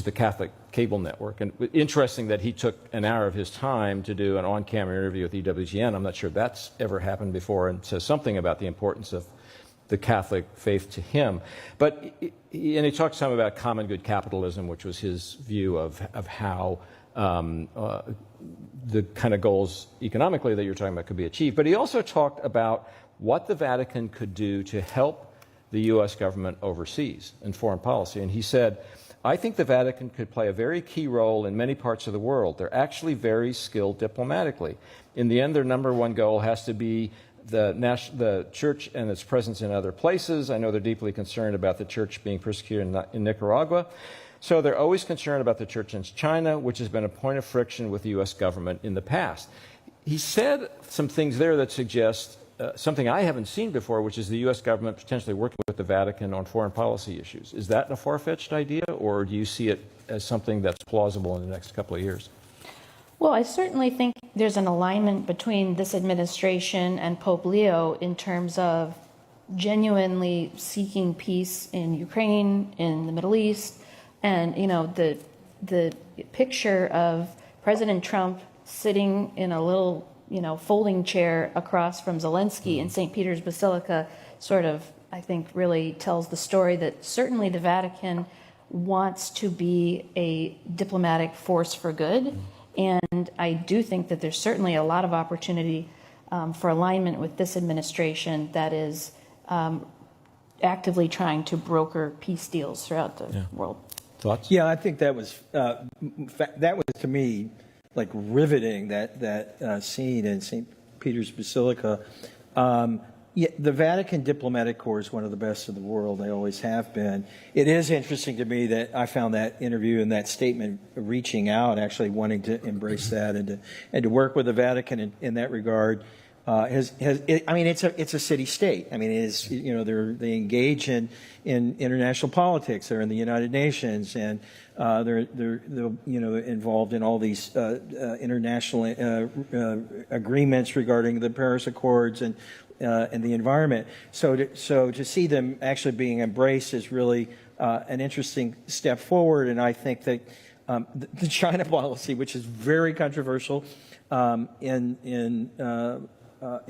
the Catholic cable network. And interesting that he took an hour of his time to do an on-camera interview with EWTN. I'm not sure that's ever happened before, and says something about the importance of the Catholic faith to him. But he talked some about common good capitalism, which was his view of how the kind of goals economically that you're talking about could be achieved. But he also talked about what the Vatican could do to help the U.S. government overseas in foreign policy. And he said, I think the Vatican could play a very key role in many parts of the world. They're actually very skilled diplomatically. In the end, their number one goal has to be the church and its presence in other places. I know they're deeply concerned about the church being persecuted in Nicaragua. So they're always concerned about the church in China, which has been a point of friction with the U.S. government in the past. He said some things there that suggest something I haven't seen before, which is the U.S. government potentially working with the Vatican on foreign policy issues. Is that a far-fetched idea, or do you see it as something that's plausible in the next couple of years? Well, I certainly think there's an alignment between this administration and Pope Leo in terms of genuinely seeking peace in Ukraine, in the Middle East, and the picture of President Trump sitting in a little folding chair across from Zelensky in St. Peter's Basilica sort of, I think, really tells the story that certainly the Vatican wants to be a diplomatic force for good. And I do think that there's certainly a lot of opportunity for alignment with this administration that is actively trying to broker peace deals throughout the world. Thoughts? Yeah, I think that was to me like riveting, that scene in St. Peter's Basilica. The Vatican diplomatic corps is one of the best in the world. They always have been. It is interesting to me that I found that interview and that statement reaching out, actually wanting to embrace that and to work with the Vatican in that regard. It's a city state. I mean, it is, they engage in international politics. They're in the United Nations, and they're involved in all these international agreements regarding the Paris Accords and the environment. So to see them actually being embraced is really an interesting step forward. And I think that the China policy, which is very controversial in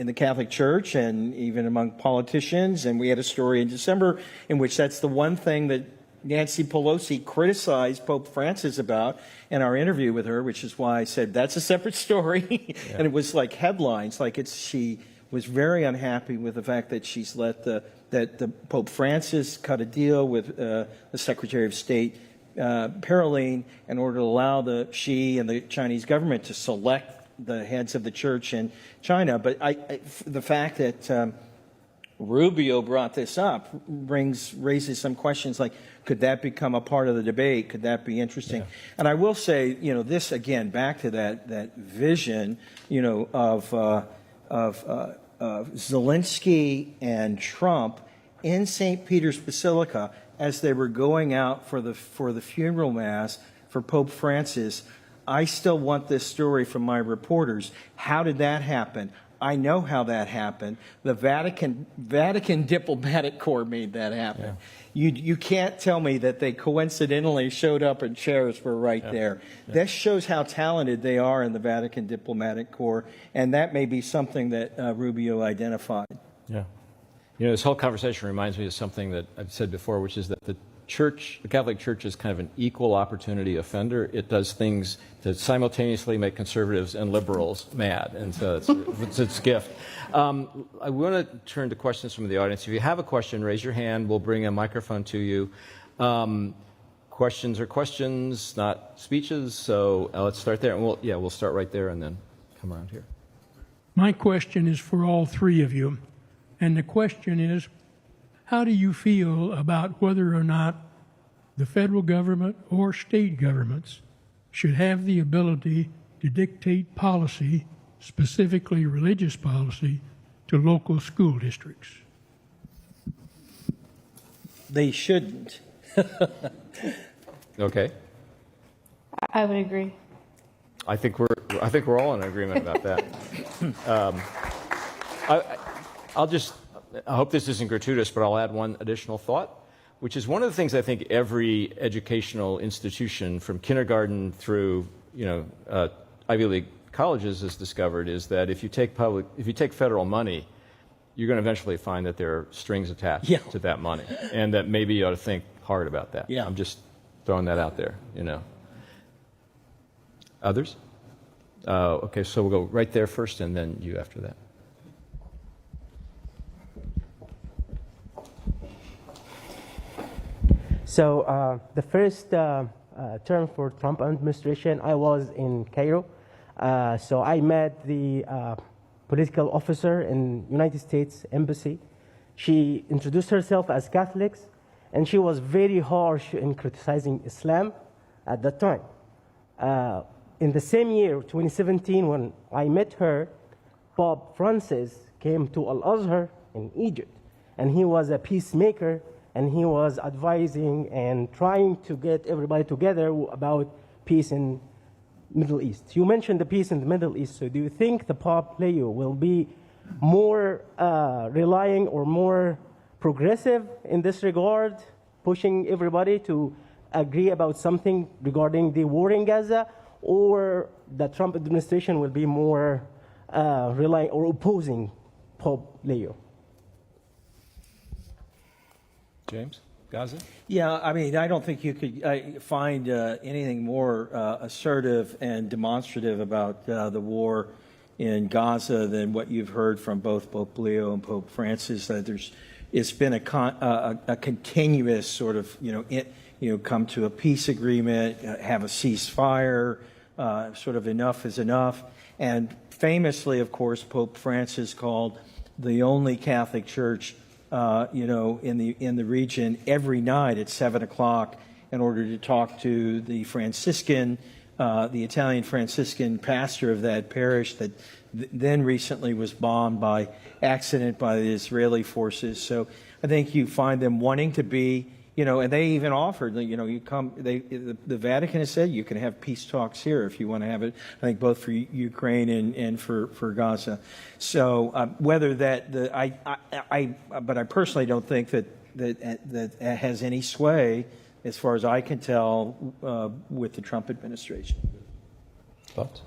the Catholic Church and even among politicians, and we had a story in December in which that's the one thing that Nancy Pelosi criticized Pope Francis about in our interview with her, which is why I said that's a separate story. And it was like headlines, like she was very unhappy with the fact that she's let the Pope Francis cut a deal with the Secretary of State Paroline in order to allow she and the Chinese government to select the heads of the church in China. But the fact that Rubio brought this up raises some questions like, could that become a part of the debate? Could that be interesting? Yeah. And I will say, this again, back to that vision, of Zelensky and Trump in St. Peter's Basilica as they were going out for the funeral mass for Pope Francis. I still want this story from my reporters. How did that happen? I know how that happened. The Vatican diplomatic corps made that happen. Yeah. You can't tell me that they coincidentally showed up and chairs were right there. Yeah. This shows how talented they are in the Vatican diplomatic corps, and that may be something that Rubio identified. Yeah. This whole conversation reminds me of something that I've said before, which is that the Catholic Church is kind of an equal opportunity offender. It does things to simultaneously make conservatives and liberals mad, and so it's its gift. I want to turn to questions from the audience. If you have a question, raise your hand. We'll bring a microphone to you. Questions are questions, not speeches. So let's start there. And we'll start right there and then come around here. My question is for all three of you, and the question is, how do you feel about whether or not the federal government or state governments should have the ability to dictate policy, specifically religious policy, to local school districts? They shouldn't. Okay. I would agree. I think we're all in agreement about that. I hope this isn't gratuitous, but I'll add one additional thought, which is one of the things I think every educational institution from kindergarten through, Ivy League colleges has discovered, is that if you take federal money, you're going to eventually find that there are strings attached to that money, and that maybe you ought to think hard about that. Yeah. I'm just throwing that out there, Others? Okay, so we'll go right there first, and then you after that. So the first term for Trump administration, I was in Cairo. So I met the political officer in United States Embassy. She introduced herself as Catholics, and she was very harsh in criticizing Islam at that time. In the same year, 2017, when I met her, Pope Francis came to Al-Azhar in Egypt, and he was a peacemaker, and he was advising and trying to get everybody together about peace in Middle East. You mentioned the peace in the Middle East, so do you think the Pope Leo will be more relying or more progressive in this regard, pushing everybody to agree about something regarding the war in Gaza, or the Trump administration will be more relying or opposing Pope Leo? James? Gaza? Yeah, I mean, I don't think you could find anything more assertive and demonstrative about the war in Gaza than what you've heard from both Pope Leo and Pope Francis. It's been a continuous sort of, come to a peace agreement, have a ceasefire, sort of enough is enough. And famously, of course, Pope Francis called the only Catholic church in the region every night at 7 o'clock in order to talk to the the Italian Franciscan pastor of that parish that then recently was bombed by accident by the Israeli forces. So I think you find them wanting to be, and they even offered, you come, the Vatican has said you can have peace talks here if you want to have it, I think both for Ukraine and for Gaza. So whether but I personally don't think that has any sway, as far as I can tell, with the Trump administration. Thoughts?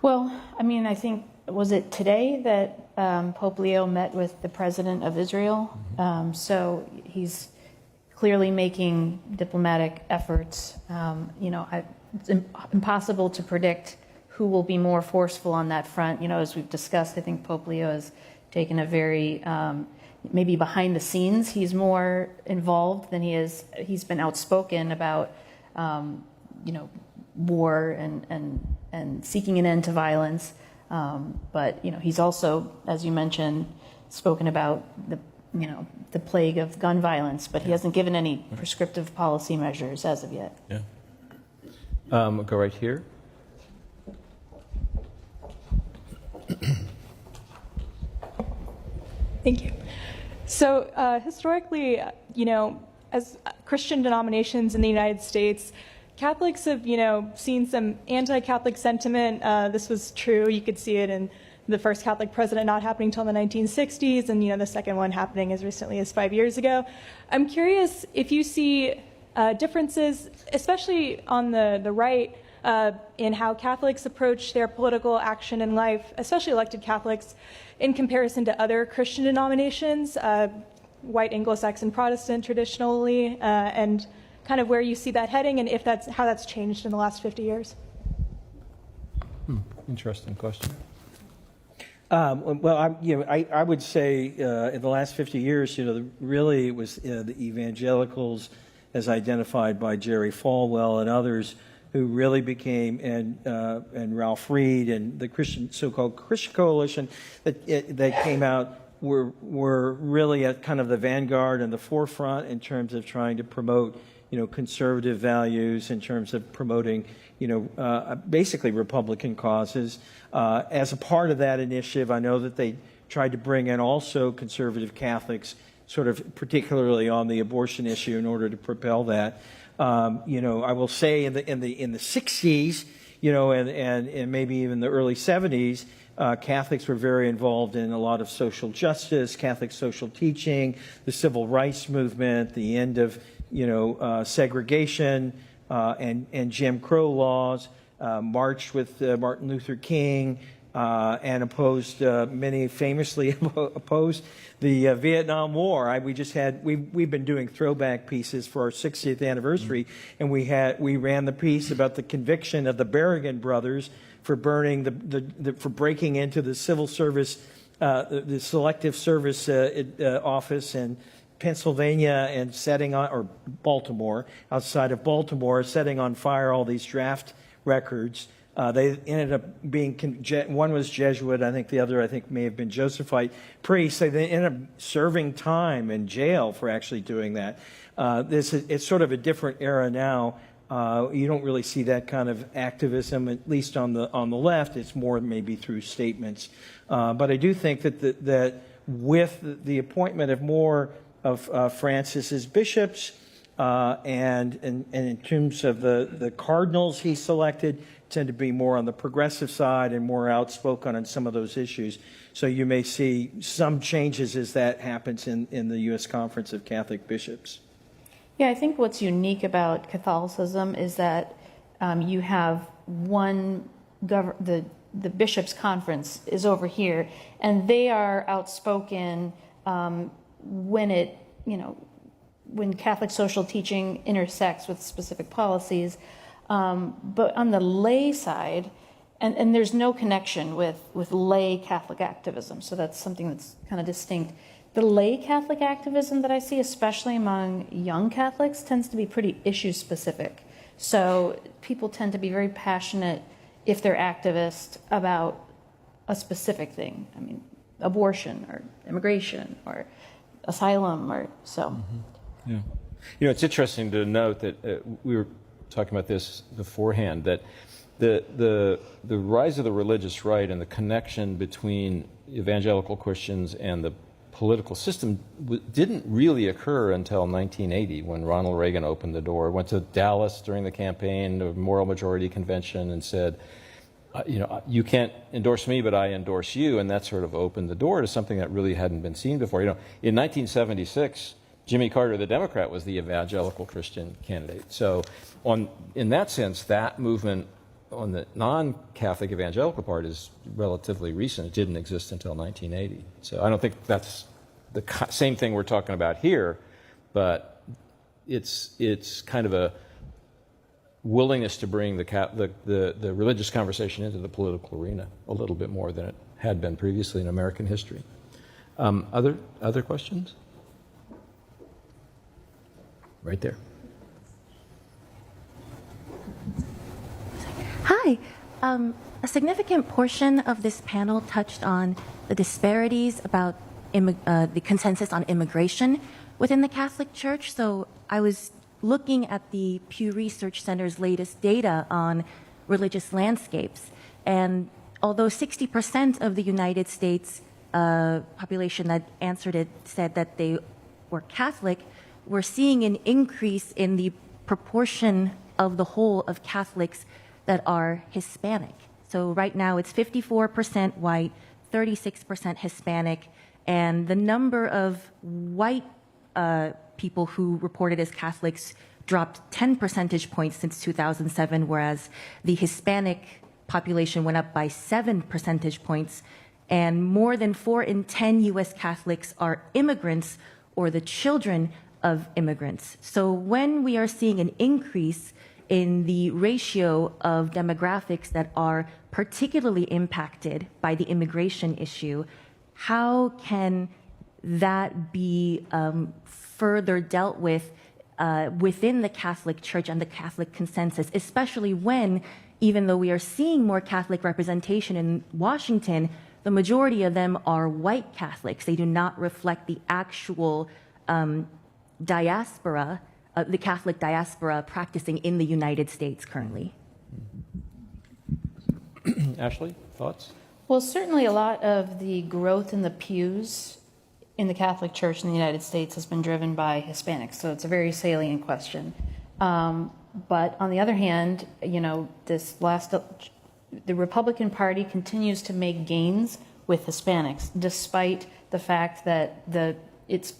Well, I mean, I think, was it today that Pope Leo met with the president of Israel? So he's clearly making diplomatic efforts. It's impossible to predict who will be more forceful on that front. As we've discussed, I think Pope Leo has taken a very, maybe behind the scenes, he's more involved than he is. He's been outspoken about, war and seeking an end to violence. But he's also, as you mentioned, spoken about the plague of gun violence, but he hasn't given any prescriptive policy measures as of yet. Yeah. Go right here. Thank you. So historically, as Christian denominations in the United States, Catholics have, seen some anti-Catholic sentiment. This was true. You could see it in the first Catholic president not happening until the 1960s, and the second one happening as recently as 5 years ago. I'm curious if you see differences, especially on the right, in how Catholics approach their political action in life, especially elected Catholics, in comparison to other Christian denominations, white Anglo-Saxon Protestant traditionally, and kind of where you see that heading, and if how that's changed in the last 50 years. Interesting question. Well, I would say in the last 50 years, really it was the evangelicals, as identified by Jerry Falwell and others, who really became, and Ralph Reed and the so-called Christian coalition that came out were really at kind of the vanguard and the forefront in terms of trying to promote, conservative values, in terms of promoting, basically Republican causes. As a part of that initiative, I know that they tried to bring in also conservative Catholics, sort of particularly on the abortion issue, in order to propel that. I will say in the 60s, and maybe even the early 70s, Catholics were very involved in a lot of social justice, Catholic social teaching, the civil rights movement, the end of segregation and Jim Crow laws, marched with Martin Luther King, and opposed, many famously opposed the Vietnam War. We've been doing throwback pieces for our 60th anniversary, and we ran the piece about the conviction of the Berrigan brothers for burning for breaking into the civil service, the selective service office in Pennsylvania and setting on, or Baltimore, outside of Baltimore, setting on fire all these draft records. They ended up being, one was Jesuit, I think the other, may have been Josephite priests. They ended up serving time in jail for actually doing that. It's sort of a different era now. You don't really see that kind of activism, at least on the left. It's more maybe through statements. But I do think that with the appointment of more of Francis's bishops, and in terms of the cardinals he selected, tend to be more on the progressive side and more outspoken on some of those issues. So you may see some changes as that happens in the U.S. Conference of Catholic Bishops. Yeah, I think what's unique about Catholicism is that you have the bishops' conference is over here, and they are outspoken when Catholic social teaching intersects with specific policies. But on the lay side, and there's no connection with lay Catholic activism, so that's something that's kind of distinct. The lay Catholic activism that I see, especially among young Catholics, tends to be pretty issue specific. So people tend to be very passionate if they're activists about a specific thing. I mean, abortion or immigration or asylum or so. Mm-hmm. Yeah. It's interesting to note that we were talking about this beforehand, that the rise of the religious right and the connection between evangelical Christians and the political system didn't really occur until 1980, when Ronald Reagan opened the door, went to Dallas during the campaign, the Moral Majority Convention, and said, you can't endorse me, but I endorse you, and that sort of opened the door to something that really hadn't been seen before. In 1976, Jimmy Carter, the Democrat, was the evangelical Christian candidate. So in that sense, that movement on the non-Catholic evangelical part is relatively recent. It didn't exist until 1980. So I don't think that's the same thing we're talking about here, but it's kind of a willingness to bring the religious conversation into the political arena a little bit more than it had been previously in American history. Other questions? Right there. Hi. A significant portion of this panel touched on the disparities about the consensus on immigration within the Catholic Church. So I was looking at the Pew Research Center's latest data on religious landscapes. And although 60% of the United States population that answered it said that they were Catholic, we're seeing an increase in the proportion of the whole of Catholics that are Hispanic. So right now it's 54% white, 36% Hispanic, and the number of white people who reported as Catholics dropped 10 percentage points since 2007, whereas the Hispanic population went up by 7 percentage points, and more than 4 in 10 U.S. Catholics are immigrants or the children of immigrants. So when we are seeing an increase in the ratio of demographics that are particularly impacted by the immigration issue, how can that be further dealt with within the Catholic Church and the Catholic consensus, especially when, even though we are seeing more Catholic representation in Washington, the majority of them are white Catholics. They do not reflect the actual diaspora, the Catholic diaspora practicing in the United States currently. Ashley, thoughts? Well, certainly a lot of the growth in the pews in the Catholic Church in the United States has been driven by Hispanics, so it's a very salient question. But on the other hand, there the Republican Party continues to make gains with Hispanics, despite the fact that its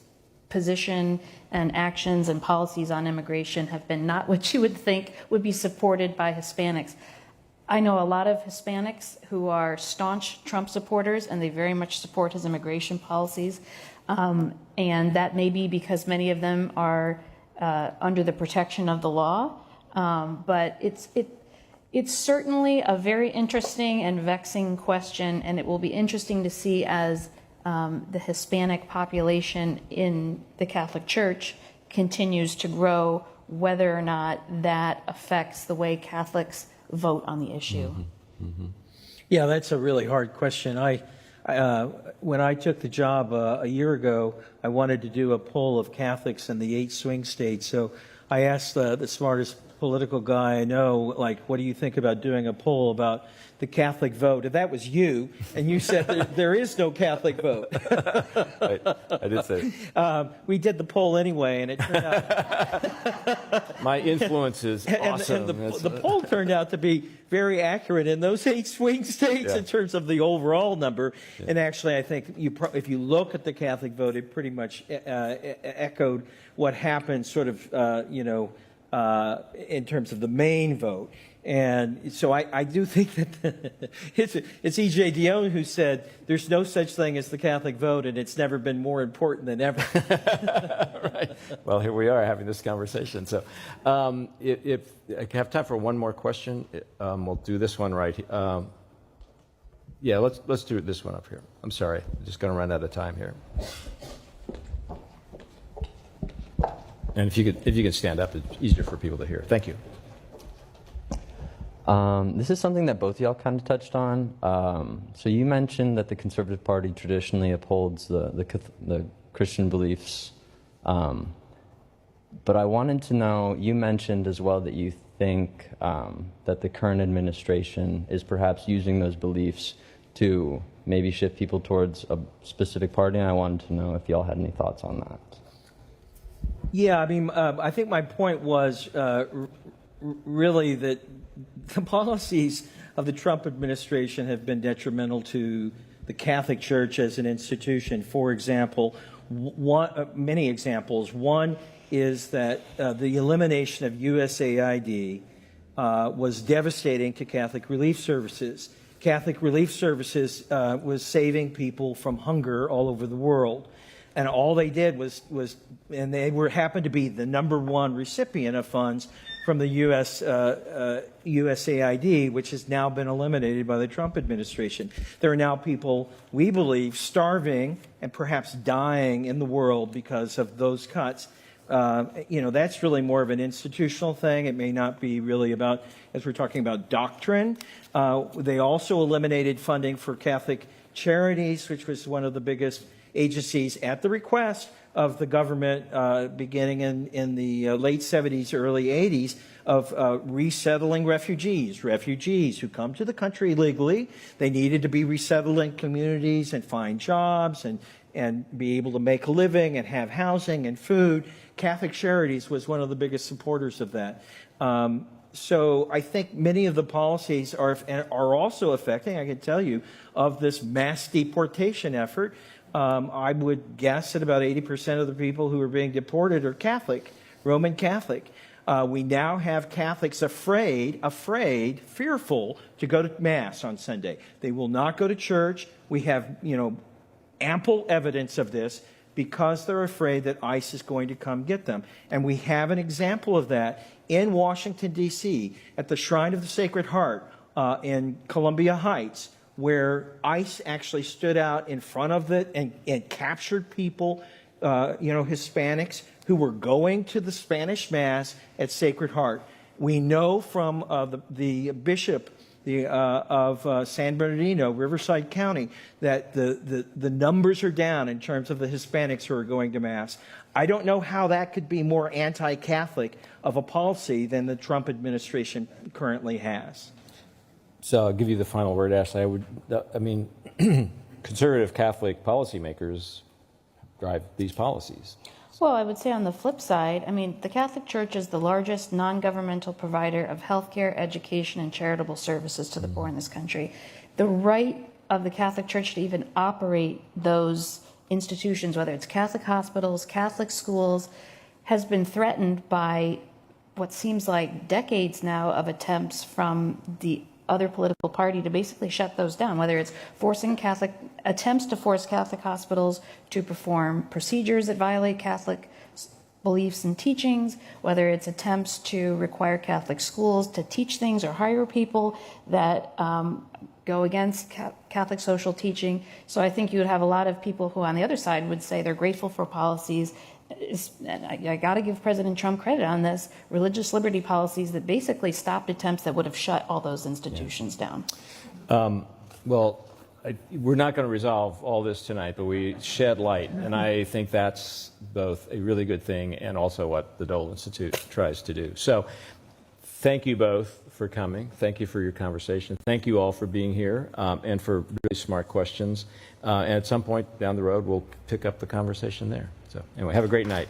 position and actions and policies on immigration have been not what you would think would be supported by Hispanics. I know a lot of Hispanics who are staunch Trump supporters, and they very much support his immigration policies. And that may be because many of them are under the protection of the law. But it's certainly a very interesting and vexing question, and it will be interesting to see as the Hispanic population in the Catholic Church continues to grow, whether or not that affects the way Catholics vote on the issue. Mm-hmm. Mm-hmm. Yeah, that's a really hard question. When I took the job a year ago, I wanted to do a poll of Catholics in the 8 swing states. So I asked the smartest political guy I know, like, what do you think about doing a poll about the Catholic vote? And that was you, and you said there is no Catholic vote. I did say. We did the poll anyway, and it turned out... My influence is awesome. And the poll turned out to be very accurate in those 8 swing states in terms of the overall number. Yeah. And actually, I think if you look at the Catholic vote, it pretty much echoed what happened sort of, in terms of the main vote. And so I do think that it's E.J. Dionne who said there's no such thing as the Catholic vote, and it's never been more important than ever. Right. Well, here we are having this conversation. So if I have time for one more question, we'll do this one right. Yeah, let's do this one up here. I'm sorry. I'm just going to run out of time here. And if you could stand up, it's easier for people to hear. Thank you. This is something that both of y'all kind of touched on. So you mentioned that the Conservative Party traditionally upholds the Christian beliefs. But I wanted to know, you mentioned as well that you think that the current administration is perhaps using those beliefs to maybe shift people towards a specific party, and I wanted to know if y'all had any thoughts on that. Yeah, I mean, I think my point was really that the policies of the Trump administration have been detrimental to the Catholic Church as an institution. For example, many examples. One is that the elimination of USAID was devastating to Catholic Relief Services. Catholic Relief Services was saving people from hunger all over the world. And all they did was and they happened to be the #1 recipient of funds from the USAID, which has now been eliminated by the Trump administration. There are now people, we believe, starving and perhaps dying in the world because of those cuts. That's really more of an institutional thing. It may not be really about, as we're talking about doctrine. They also eliminated funding for Catholic charities, which was one of the biggest agencies at the request of the government beginning in the late 70s, early 80s, of resettling refugees who come to the country legally. They needed to be resettled in communities and find jobs and be able to make a living and have housing and food. Catholic Charities was one of the biggest supporters of that. So I think many of the policies are also affecting, I can tell you, of this mass deportation effort. I would guess that about 80% of the people who are being deported are Catholic, Roman Catholic. We now have Catholics afraid, fearful to go to Mass on Sunday. They will not go to church. We have, ample evidence of this because they're afraid that ICE is going to come get them. And we have an example of that in Washington, D.C., at the Shrine of the Sacred Heart in Columbia Heights, where ICE actually stood out in front of it and captured people, Hispanics, who were going to the Spanish Mass at Sacred Heart. We know from the bishop of San Bernardino, Riverside County, that the numbers are down in terms of the Hispanics who are going to Mass. I don't know how that could be more anti-Catholic of a policy than the Trump administration currently has. So I'll give you the final word, Ashley. Conservative Catholic policymakers drive these policies. Well, I would say on the flip side, I mean, the Catholic Church is the largest non-governmental provider of healthcare, education, and charitable services to the poor in this country. The right of the Catholic Church to even operate those institutions, whether it's Catholic hospitals, Catholic schools, has been threatened by what seems like decades now of attempts from the other political party to basically shut those down, whether it's attempts to force Catholic hospitals to perform procedures that violate Catholic beliefs and teachings, whether it's attempts to require Catholic schools to teach things or hire people that go against Catholic social teaching. So I think you would have a lot of people who on the other side would say they're grateful for policies, and I got to give President Trump credit on this, religious liberty policies that basically stopped attempts that would have shut all those institutions down. Well, we're not going to resolve all this tonight, but we shed light, and I think that's both a really good thing and also what the Dole Institute tries to do. So thank you both for coming. Thank you for your conversation. Thank you all for being here and for really smart questions. And at some point down the road, we'll pick up the conversation there. So anyway, have a great night.